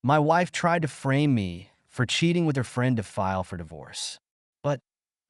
My wife tried to frame me for cheating with her friend to file for divorce. But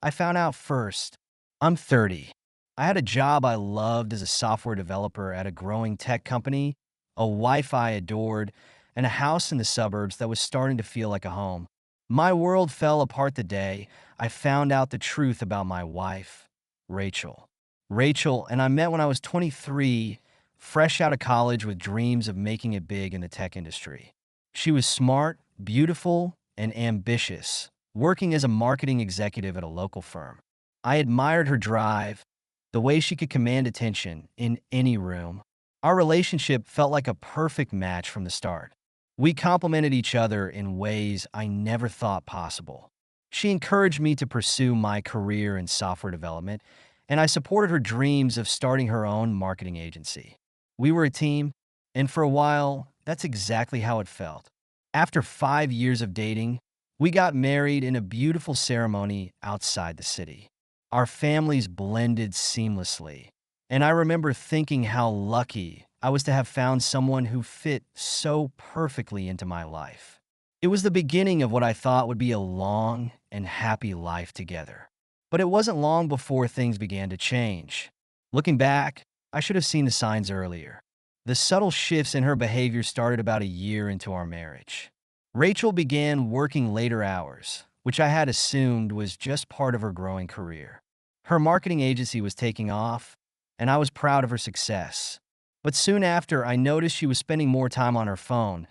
I found out first. I'm 30. I had a job I loved as a software developer at a growing tech company, a wife I adored, and a house in the suburbs that was starting to feel like a home. My world fell apart the day I found out the truth about my wife, Rachel. Rachel and I met when I was 23, fresh out of college with dreams of making it big in the tech industry. She was smart, beautiful, and ambitious, working as a marketing executive at a local firm. I admired her drive, the way she could command attention in any room. Our relationship felt like a perfect match from the start. We complemented each other in ways I never thought possible. She encouraged me to pursue my career in software development, and I supported her dreams of starting her own marketing agency. We were a team, and for a while, that's exactly how it felt. After 5 years of dating, we got married in a beautiful ceremony outside the city. Our families blended seamlessly, and I remember thinking how lucky I was to have found someone who fit so perfectly into my life. It was the beginning of what I thought would be a long and happy life together. But it wasn't long before things began to change. Looking back, I should have seen the signs earlier. The subtle shifts in her behavior started about a year into our marriage. Rachel began working later hours, which I had assumed was just part of her growing career. Her marketing agency was taking off, and I was proud of her success. But soon after, I noticed she was spending more time on her phone,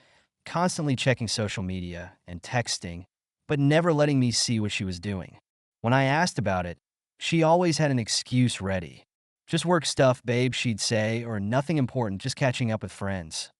constantly checking social media and texting, but never letting me see what she was doing. When I asked about it, she always had an excuse ready. Just work stuff, babe, she'd say, or nothing important, just catching up with friends.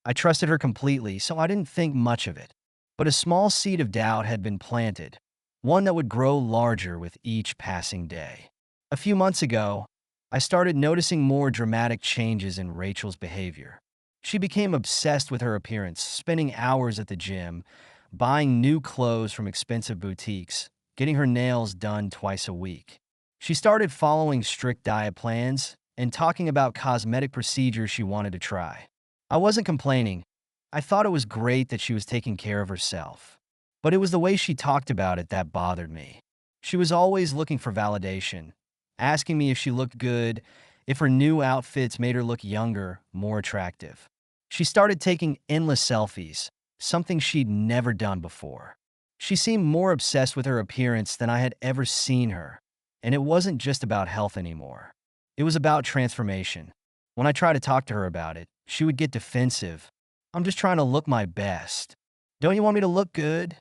I trusted her completely, so I didn't think much of it. But a small seed of doubt had been planted, one that would grow larger with each passing day. A few months ago, I started noticing more dramatic changes in Rachel's behavior. She became obsessed with her appearance, spending hours at the gym, buying new clothes from expensive boutiques, getting her nails done twice a week. She started following strict diet plans and talking about cosmetic procedures she wanted to try. I wasn't complaining. I thought it was great that she was taking care of herself. But it was the way she talked about it that bothered me. She was always looking for validation, asking me if she looked good, if her new outfits made her look younger, more attractive. She started taking endless selfies, something she'd never done before. She seemed more obsessed with her appearance than I had ever seen her, and it wasn't just about health anymore. It was about transformation. When I tried to talk to her about it, she would get defensive. "I'm just trying to look my best. Don't you want me to look good?"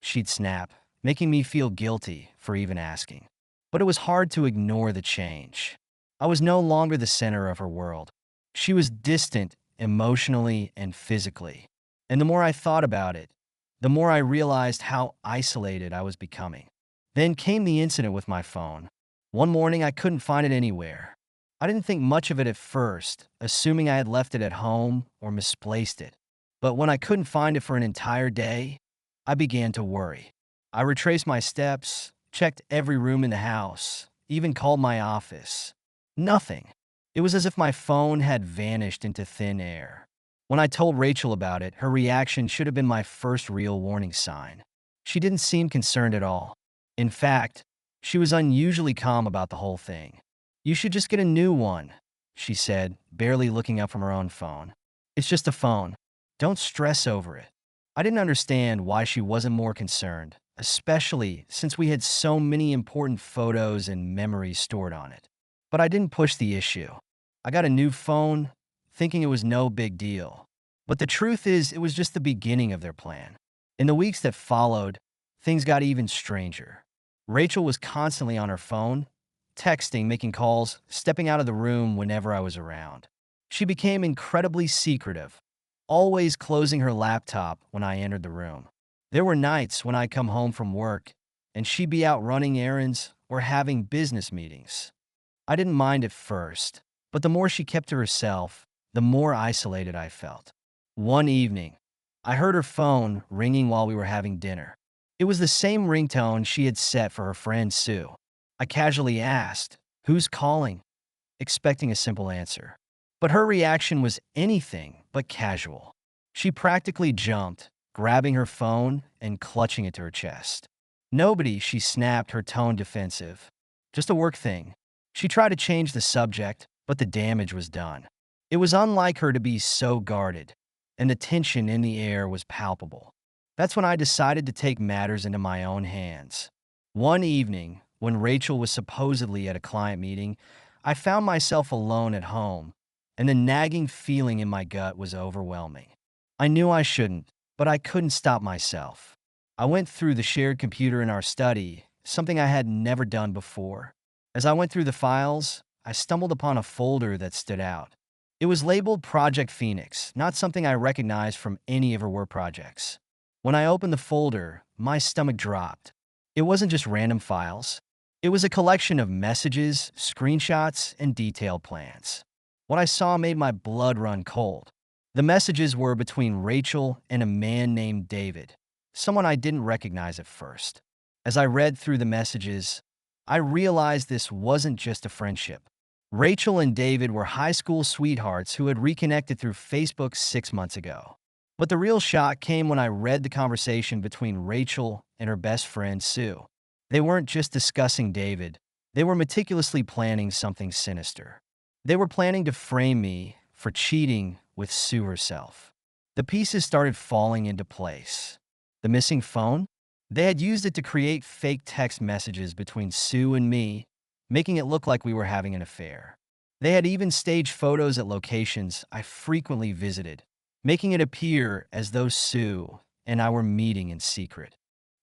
She'd snap, making me feel guilty for even asking. But it was hard to ignore the change. I was no longer the center of her world. She was distant emotionally and physically. And the more I thought about it, the more I realized how isolated I was becoming. Then came the incident with my phone. One morning, I couldn't find it anywhere. I didn't think much of it at first, assuming I had left it at home or misplaced it. But when I couldn't find it for an entire day, I began to worry. I retraced my steps, checked every room in the house, even called my office. Nothing. It was as if my phone had vanished into thin air. When I told Rachel about it, her reaction should have been my first real warning sign. She didn't seem concerned at all. In fact, she was unusually calm about the whole thing. "You should just get a new one," she said, barely looking up from her own phone. "It's just a phone. Don't stress over it." I didn't understand why she wasn't more concerned, especially since we had so many important photos and memories stored on it. But I didn't push the issue. I got a new phone, thinking it was no big deal. But the truth is, it was just the beginning of their plan. In the weeks that followed, things got even stranger. Rachel was constantly on her phone, texting, making calls, stepping out of the room whenever I was around. She became incredibly secretive, always closing her laptop when I entered the room. There were nights when I'd come home from work, and she'd be out running errands or having business meetings. I didn't mind at first, but the more she kept to herself, the more isolated I felt. One evening, I heard her phone ringing while we were having dinner. It was the same ringtone she had set for her friend Sue. I casually asked, "Who's calling?" expecting a simple answer. But her reaction was anything but casual. She practically jumped, grabbing her phone and clutching it to her chest. Nobody, she snapped, her tone defensive. Just a work thing. She tried to change the subject, but the damage was done. It was unlike her to be so guarded, and the tension in the air was palpable. That's when I decided to take matters into my own hands. One evening, when Rachel was supposedly at a client meeting, I found myself alone at home, and the nagging feeling in my gut was overwhelming. I knew I shouldn't, but I couldn't stop myself. I went through the shared computer in our study, something I had never done before. As I went through the files, I stumbled upon a folder that stood out. It was labeled Project Phoenix, not something I recognized from any of her work projects. When I opened the folder, my stomach dropped. It wasn't just random files. It was a collection of messages, screenshots, and detailed plans. What I saw made my blood run cold. The messages were between Rachel and a man named David, someone I didn't recognize at first. As I read through the messages, I realized this wasn't just a friendship. Rachel and David were high school sweethearts who had reconnected through Facebook 6 months ago. But the real shock came when I read the conversation between Rachel and her best friend, Sue. They weren't just discussing David. They were meticulously planning something sinister. They were planning to frame me for cheating with Sue herself. The pieces started falling into place. The missing phone? They had used it to create fake text messages between Sue and me, making it look like we were having an affair. They had even staged photos at locations I frequently visited, making it appear as though Sue and I were meeting in secret.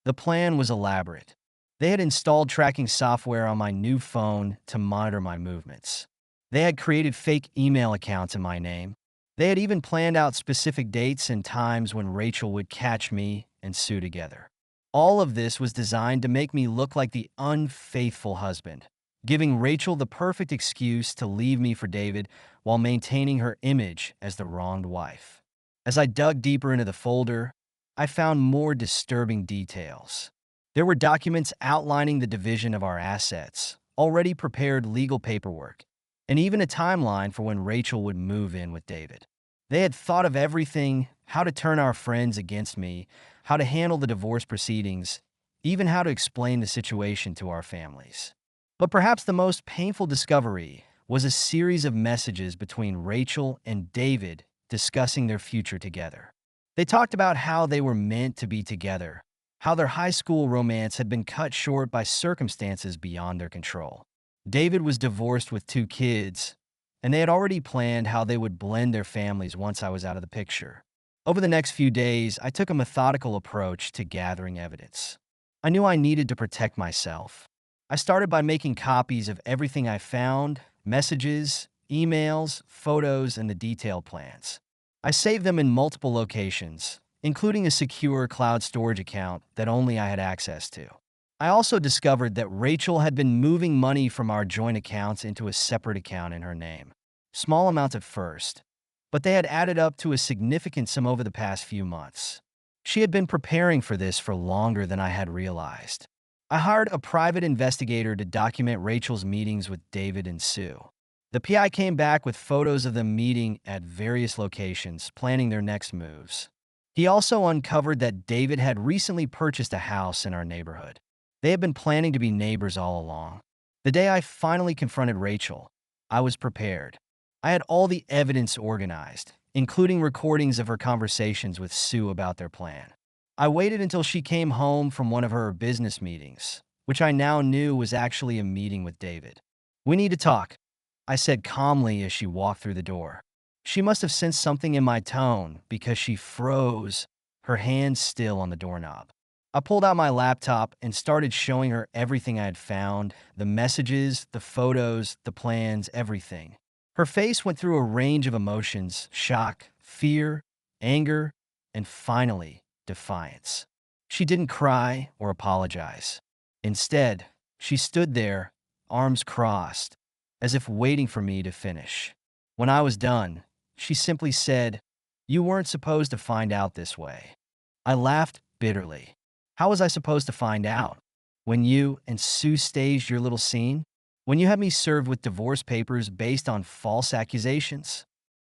The plan was elaborate. They had installed tracking software on my new phone to monitor my movements. They had created fake email accounts in my name. They had even planned out specific dates and times when Rachel would catch me and Sue together. All of this was designed to make me look like the unfaithful husband, giving Rachel the perfect excuse to leave me for David while maintaining her image as the wronged wife. As I dug deeper into the folder, I found more disturbing details. There were documents outlining the division of our assets, already prepared legal paperwork, and even a timeline for when Rachel would move in with David. They had thought of everything: how to turn our friends against me, how to handle the divorce proceedings, even how to explain the situation to our families. But perhaps the most painful discovery was a series of messages between Rachel and David discussing their future together. They talked about how they were meant to be together, how their high school romance had been cut short by circumstances beyond their control. David was divorced with 2 kids, and they had already planned how they would blend their families once I was out of the picture. Over the next few days, I took a methodical approach to gathering evidence. I knew I needed to protect myself. I started by making copies of everything I found: messages, emails, photos, and the detailed plans. I saved them in multiple locations, including a secure cloud storage account that only I had access to. I also discovered that Rachel had been moving money from our joint accounts into a separate account in her name. Small amounts at first, but they had added up to a significant sum over the past few months. She had been preparing for this for longer than I had realized. I hired a private investigator to document Rachel's meetings with David and Sue. The PI came back with photos of them meeting at various locations, planning their next moves. He also uncovered that David had recently purchased a house in our neighborhood. They had been planning to be neighbors all along. The day I finally confronted Rachel, I was prepared. I had all the evidence organized, including recordings of her conversations with Sue about their plan. I waited until she came home from one of her business meetings, which I now knew was actually a meeting with David. "We need to talk," I said calmly as she walked through the door. She must have sensed something in my tone because she froze, her hands still on the doorknob. I pulled out my laptop and started showing her everything I had found: the messages, the photos, the plans, everything. Her face went through a range of emotions: shock, fear, anger, and finally, defiance. She didn't cry or apologize. Instead, she stood there, arms crossed, as if waiting for me to finish. When I was done, she simply said, "You weren't supposed to find out this way." I laughed bitterly. How was I supposed to find out? When you and Sue staged your little scene? When you had me served with divorce papers based on false accusations?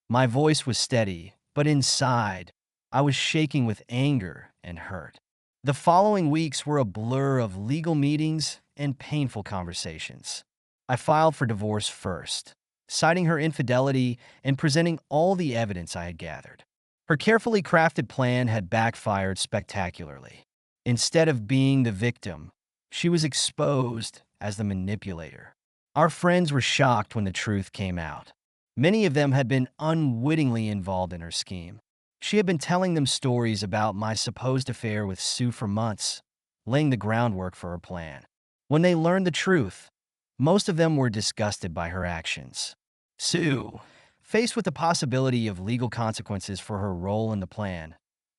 My voice was steady, but inside, I was shaking with anger and hurt. The following weeks were a blur of legal meetings and painful conversations. I filed for divorce first, citing her infidelity and presenting all the evidence I had gathered. Her carefully crafted plan had backfired spectacularly. Instead of being the victim, she was exposed as the manipulator. Our friends were shocked when the truth came out. Many of them had been unwittingly involved in her scheme. She had been telling them stories about my supposed affair with Sue for months, laying the groundwork for her plan. When they learned the truth, most of them were disgusted by her actions. Sue, faced with the possibility of legal consequences for her role in the plan,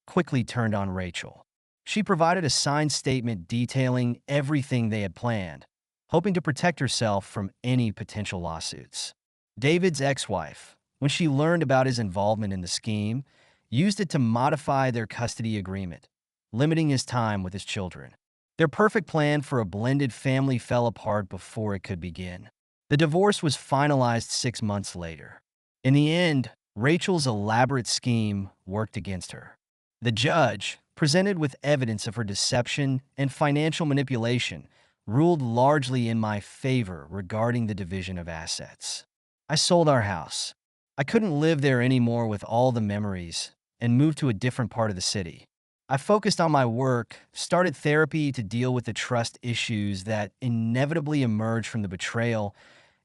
quickly turned on Rachel. She provided a signed statement detailing everything they had planned, hoping to protect herself from any potential lawsuits. David's ex-wife, when she learned about his involvement in the scheme, used it to modify their custody agreement, limiting his time with his children. Their perfect plan for a blended family fell apart before it could begin. The divorce was finalized 6 months later. In the end, Rachel's elaborate scheme worked against her. The judge, presented with evidence of her deception and financial manipulation, ruled largely in my favor regarding the division of assets. I sold our house. I couldn't live there anymore with all the memories and moved to a different part of the city. I focused on my work, started therapy to deal with the trust issues that inevitably emerged from the betrayal,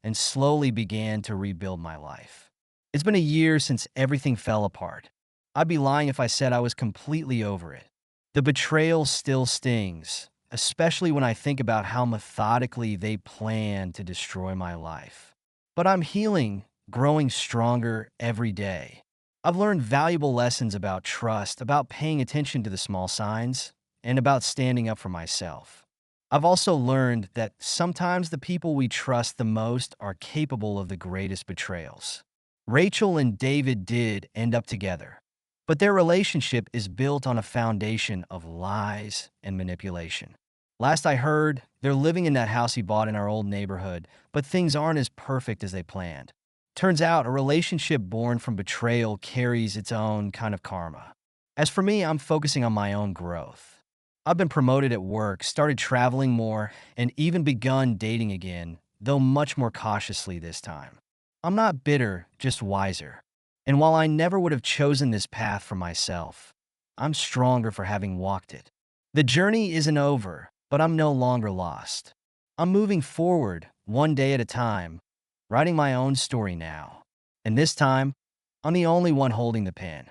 and slowly began to rebuild my life. It's been a year since everything fell apart. I'd be lying if I said I was completely over it. The betrayal still stings, especially when I think about how methodically they planned to destroy my life. But I'm healing, growing stronger every day. I've learned valuable lessons about trust, about paying attention to the small signs, and about standing up for myself. I've also learned that sometimes the people we trust the most are capable of the greatest betrayals. Rachel and David did end up together, but their relationship is built on a foundation of lies and manipulation. Last I heard, they're living in that house he bought in our old neighborhood, but things aren't as perfect as they planned. Turns out a relationship born from betrayal carries its own kind of karma. As for me, I'm focusing on my own growth. I've been promoted at work, started traveling more, and even begun dating again, though much more cautiously this time. I'm not bitter, just wiser. And while I never would have chosen this path for myself, I'm stronger for having walked it. The journey isn't over, but I'm no longer lost. I'm moving forward, one day at a time, writing my own story now. And this time, I'm the only one holding the pen.